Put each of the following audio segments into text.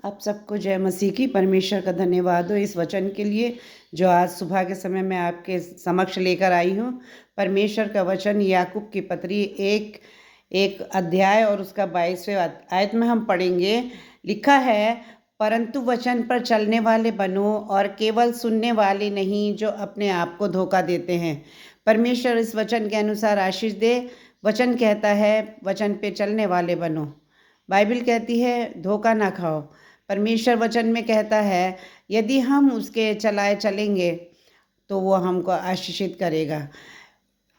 आप सबको जय मसीह की। परमेश्वर का धन्यवाद हो इस वचन के लिए जो आज सुबह के समय मैं आपके समक्ष लेकर आई हूँ। परमेश्वर का वचन याकूब की पत्री एक अध्याय और उसका 22वें आयत में हम पढ़ेंगे। लिखा है, परंतु वचन पर चलने वाले बनो और केवल सुनने वाले नहीं जो अपने आप को धोखा देते हैं। परमेश्वर इस वचन के अनुसार आशीष दे। वचन कहता है वचन पे चलने वाले बनो। बाइबल कहती है धोखा ना खाओ। परमेश्वर वचन में कहता है यदि हम उसके चलाए चलेंगे तो वो हमको आशीषित करेगा।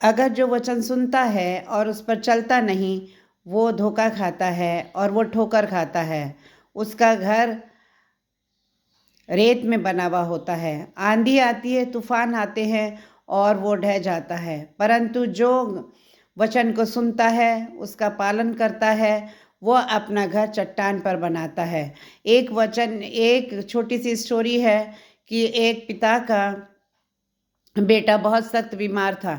अगर जो वचन सुनता है और उस पर चलता नहीं, वो धोखा खाता है और वो ठोकर खाता है। उसका घर रेत में बना हुआ होता है। आंधी आती है, तूफान आते हैं और वो ढह जाता है। परंतु जो वचन को सुनता है, उसका पालन करता है, वो अपना घर चट्टान पर बनाता है। एक छोटी सी स्टोरी है कि एक पिता का बेटा बहुत सख्त बीमार था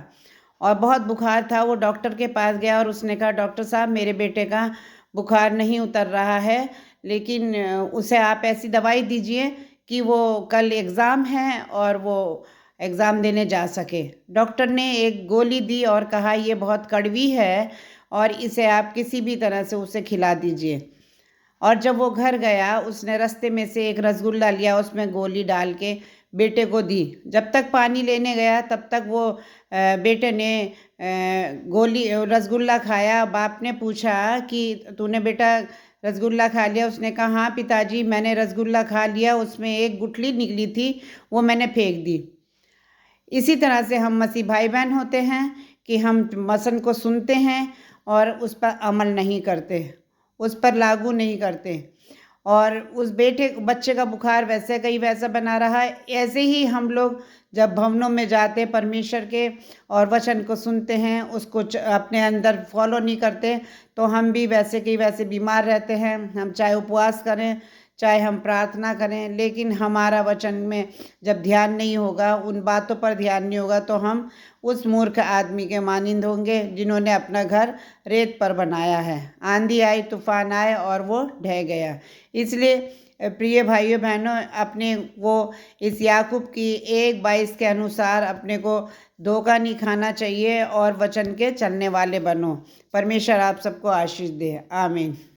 और बहुत बुखार था। वो डॉक्टर के पास गया और उसने कहा, डॉक्टर साहब मेरे बेटे का बुखार नहीं उतर रहा है, लेकिन उसे आप ऐसी दवाई दीजिए कि वो कल एग्ज़ाम है और वो एग्ज़ाम देने जा सके। डॉक्टर ने एक गोली दी और कहा ये बहुत कड़वी है और इसे आप किसी भी तरह से उसे खिला दीजिए। और जब वो घर गया, उसने रास्ते में से एक रसगुल्ला लिया, उसमें गोली डाल के बेटे को दी। जब तक पानी लेने गया तब तक वो बेटे ने रसगुल्ला खाया। बाप ने पूछा कि तूने बेटा रसगुल्ला खा लिया? उसने कहा हाँ पिताजी, मैंने रसगुल्ला खा लिया, उसमें एक गुठली निकली थी, वो मैंने फेंक दी। इसी तरह से हम मसीह भाई बहन होते हैं कि हम वचन को सुनते हैं और उस पर अमल नहीं करते, उस पर लागू नहीं करते और उस बच्चे का बुखार वैसे का ही वैसा बना रहा है। ऐसे ही हम लोग जब भवनों में जाते परमेश्वर के और वचन को सुनते हैं, उसको अपने अंदर फॉलो नहीं करते, तो हम भी वैसे के वैसे बीमार रहते हैं। हम चाहे उपवास करें, चाहे हम प्रार्थना करें, लेकिन हमारा वचन में जब ध्यान नहीं होगा, उन बातों पर ध्यान नहीं होगा, तो हम उस मूर्ख आदमी के मानिंद होंगे जिन्होंने अपना घर रेत पर बनाया है। आंधी आई, तूफान आए और वो ढह गया। इसलिए प्रिय भाइयों बहनों, अपने वो इस याकूब की 1:22 के अनुसार अपने को धोखा नहीं खाना चाहिए और वचन के चलने वाले बनो। परमेश्वर आप सबको आशीष दे। आमीन।